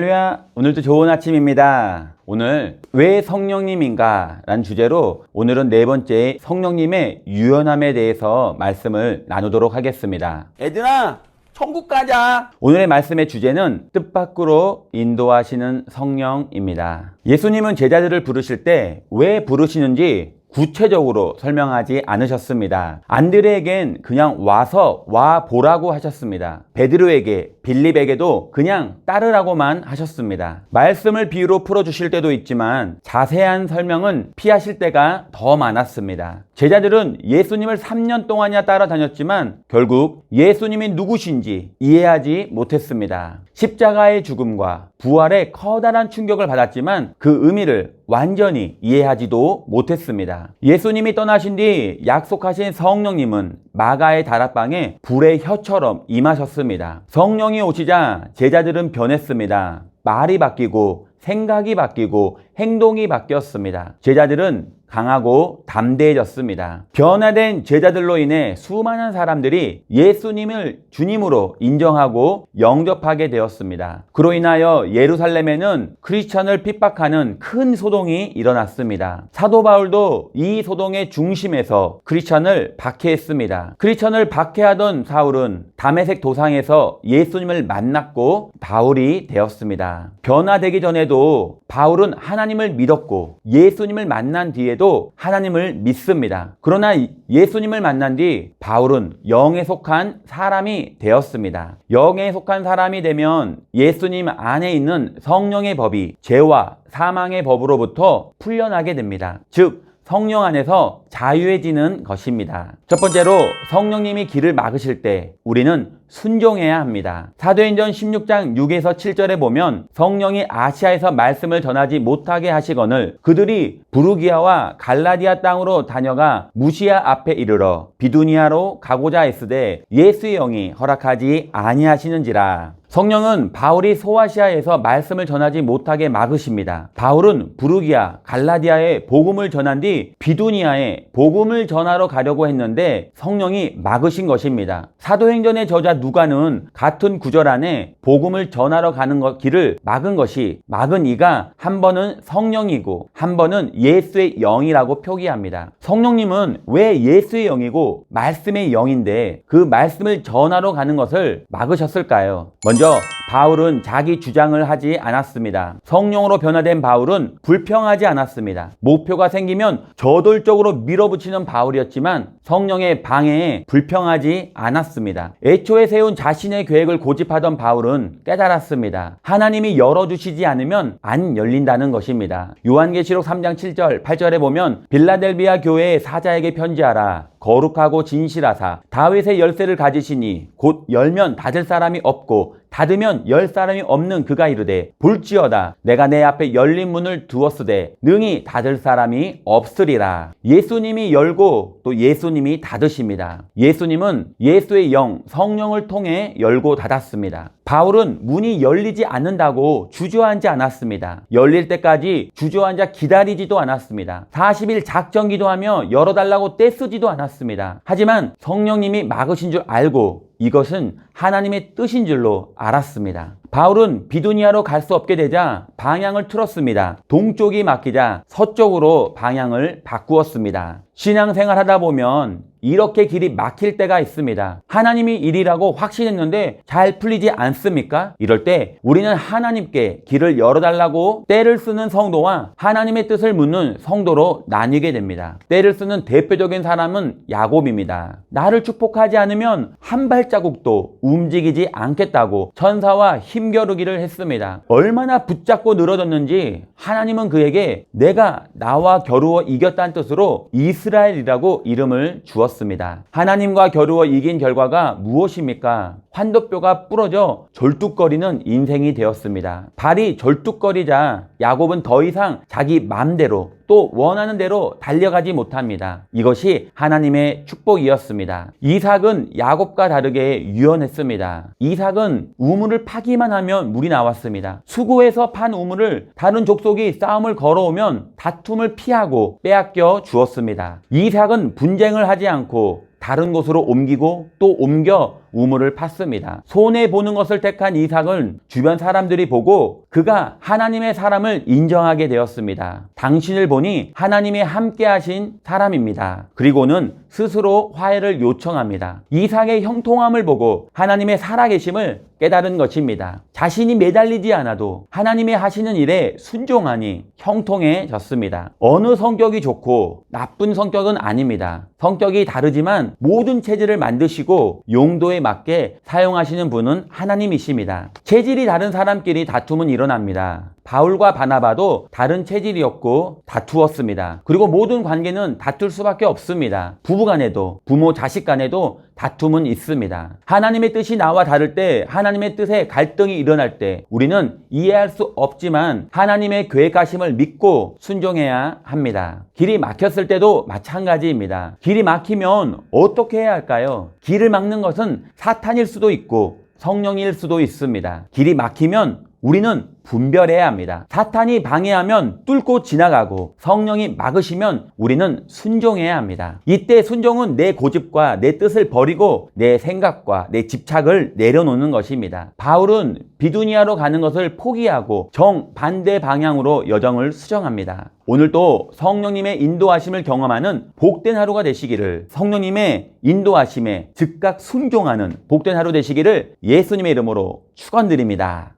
할렐루야, 오늘도 좋은 아침입니다. 오늘 왜 성령님인가 라는 주제로 오늘은 네 번째 성령님의 유연함에 대해서 말씀을 나누도록 하겠습니다. 얘들아, 천국 가자. 오늘의 말씀의 주제는 뜻밖으로 인도하시는 성령입니다. 예수님은 제자들을 부르실 때 왜 부르시는지 구체적으로 설명하지 않으셨습니다. 안드레에겐 그냥 와 보라고 하셨습니다. 베드로에게, 빌립에게도 그냥 따르라고만 하셨습니다. 말씀을 비유로 풀어주실 때도 있지만 자세한 설명은 피하실 때가 더 많았습니다. 제자들은 예수님을 3년 동안이나 따라다녔지만 결국 예수님이 누구신지 이해하지 못했습니다. 십자가의 죽음과 부활의 커다란 충격을 받았지만 그 의미를 완전히 이해하지도 못했습니다. 예수님이 떠나신 뒤 약속하신 성령님은 마가의 다락방에 불의 혀처럼 임하셨습니다. 성령이 오시자 제자들은 변했습니다. 말이 바뀌고 생각이 바뀌고 행동이 바뀌었습니다. 제자들은 강하고 담대해졌습니다. 변화된 제자들로 인해 수많은 사람들이 예수님을 주님으로 인정하고 영접하게 되었습니다. 그로 인하여 예루살렘에는 크리스천을 핍박하는 큰 소동이 일어났습니다. 사도 바울도 이 소동의 중심에서 크리스천을 박해했습니다. 크리스천을 박해하던 사울은 다메섹 도상에서 예수님을 만났고 바울이 되었습니다. 변화되기 전에도 바울은 하나님을 믿었고 예수님을 만난 뒤에도 하나님을 믿습니다. 그러나 예수님을 만난 뒤 바울은 영에 속한 사람이 되었습니다. 영에 속한 사람이 되면 예수님 안에 있는 성령의 법이 죄와 사망의 법으로부터 풀려나게 됩니다. 즉 성령 안에서 자유해지는 것입니다. 첫 번째로 성령님이 길을 막으실 때 우리는 순종해야 합니다. 사도행전 16장 6에서 7절에 보면 성령이 아시아에서 말씀을 전하지 못하게 하시거늘 그들이 부르기아와 갈라디아 땅으로 다녀가 무시아 앞에 이르러 비두니아로 가고자 했으되 예수의 영이 허락하지 아니하시는지라. 성령은 바울이 소아시아에서 말씀을 전하지 못하게 막으십니다. 바울은 부르기아, 갈라디아에 복음을 전한 뒤 비두니아에 복음을 전하러 가려고 했는데 성령이 막으신 것입니다. 사도행전의 저자 누가는 같은 구절 안에 복음을 전하러 가는 길을 막은 이가 한 번은 성령이고 한 번은 예수의 영이라고 표기합니다. 성령님은 왜 예수의 영이고 말씀의 영인데 그 말씀을 전하러 가는 것을 막으셨을까요? 먼저 바울은 자기 주장을 하지 않았습니다. 성령으로 변화된 바울은 불평하지 않았습니다. 목표가 생기면 저돌적으로 밀어붙이는 바울이었지만 성령의 방해에 불평하지 않았습니다. 애초에 세운 자신의 계획을 고집하던 바울은 깨달았습니다. 하나님이 열어주시지 않으면 안 열린다는 것입니다. 요한계시록 3장 7절 8절에 보면 빌라델비아 교회의 사자에게 편지하라. 거룩하고 진실하사 다윗의 열쇠를 가지시니 곧 열면 닫을 사람이 없고 닫으면 열 사람이 없는 그가 이르되 볼지어다 내가 내 앞에 열린 문을 두었으되 능히 닫을 사람이 없으리라. 예수님이 열고 또 예수님이 닫으십니다. 예수님은 예수의 영 성령을 통해 열고 닫았습니다. 바울은 문이 열리지 않는다고 주저앉지 않았습니다. 열릴 때까지 주저앉아 기다리지도 않았습니다. 40일 작정 기도하며 열어달라고 떼쓰지도 않았습니다. 하지만 성령님이 막으신 줄 알고 이것은 하나님의 뜻인 줄로 알았습니다. 바울은 비두니아로 갈 수 없게 되자 방향을 틀었습니다. 동쪽이 막히자 서쪽으로 방향을 바꾸었습니다. 신앙생활 하다 보면 이렇게 길이 막힐 때가 있습니다. 하나님이 일이라고 확신했는데 잘 풀리지 않습니까? 이럴 때 우리는 하나님께 길을 열어달라고 때를 쓰는 성도와 하나님의 뜻을 묻는 성도로 나뉘게 됩니다. 때를 쓰는 대표적인 사람은 야곱입니다. 나를 축복하지 않으면 한 발자국도 움직이지 않겠다고 천사와 힘겨루기를 했습니다. 얼마나 붙잡고 늘어졌는지 하나님은 그에게 내가 나와 겨루어 이겼다는 뜻으로 이스라엘이라고 이름을 주었습니다. 하나님과 겨루어 이긴 결과가 무엇입니까? 환도뼈가 부러져 절뚝거리는 인생이 되었습니다. 발이 절뚝거리자 야곱은 더 이상 자기 마음대로 또 원하는 대로 달려가지 못합니다. 이것이 하나님의 축복이었습니다. 이삭은 야곱과 다르게 유연했습니다. 이삭은 우물을 파기만 하면 물이 나왔습니다. 수고해서 판 우물을 다른 족속이 싸움을 걸어오면 다툼을 피하고 빼앗겨 주었습니다. 이삭은 분쟁을 하지 않고 다른 곳으로 옮기고 또 옮겨 우물을 팠습니다. 손해보는 것을 택한 이삭은 주변 사람들이 보고 그가 하나님의 사람을 인정하게 되었습니다. 당신을 보니 하나님이 함께 하신 사람입니다. 그리고는 스스로 화해를 요청합니다. 이삭의 형통함을 보고 하나님의 살아계심을 깨달은 것입니다. 자신이 매달리지 않아도 하나님이 하시는 일에 순종하니 형통해졌습니다. 어느 성격이 좋고 나쁜 성격은 아닙니다. 성격이 다르지만 모든 체질을 만드시고 용도에 맞게 사용하시는 분은 하나님이십니다. 체질이 다른 사람끼리 다툼은 일어납니다. 바울과 바나바도 다른 체질이었고 다투었습니다. 그리고 모든 관계는 다툴 수밖에 없습니다. 부부간에도 부모 자식 간에도 다툼은 있습니다. 하나님의 뜻이 나와 다를 때, 하나님의 뜻에 갈등이 일어날 때 우리는 이해할 수 없지만 하나님의 계획하심을 믿고 순종해야 합니다. 길이 막혔을 때도 마찬가지입니다. 길이 막히면 어떻게 해야 할까요? 길을 막는 것은 사탄일 수도 있고 성령일 수도 있습니다. 길이 막히면 우리는 분별해야 합니다. 사탄이 방해하면 뚫고 지나가고 성령이 막으시면 우리는 순종해야 합니다. 이때 순종은 내 고집과 내 뜻을 버리고 내 생각과 내 집착을 내려놓는 것입니다. 바울은 비두니아로 가는 것을 포기하고 정반대 방향으로 여정을 수정합니다. 오늘도 성령님의 인도하심을 경험하는 복된 하루가 되시기를, 성령님의 인도하심에 즉각 순종하는 복된 하루 되시기를 예수님의 이름으로 축원드립니다.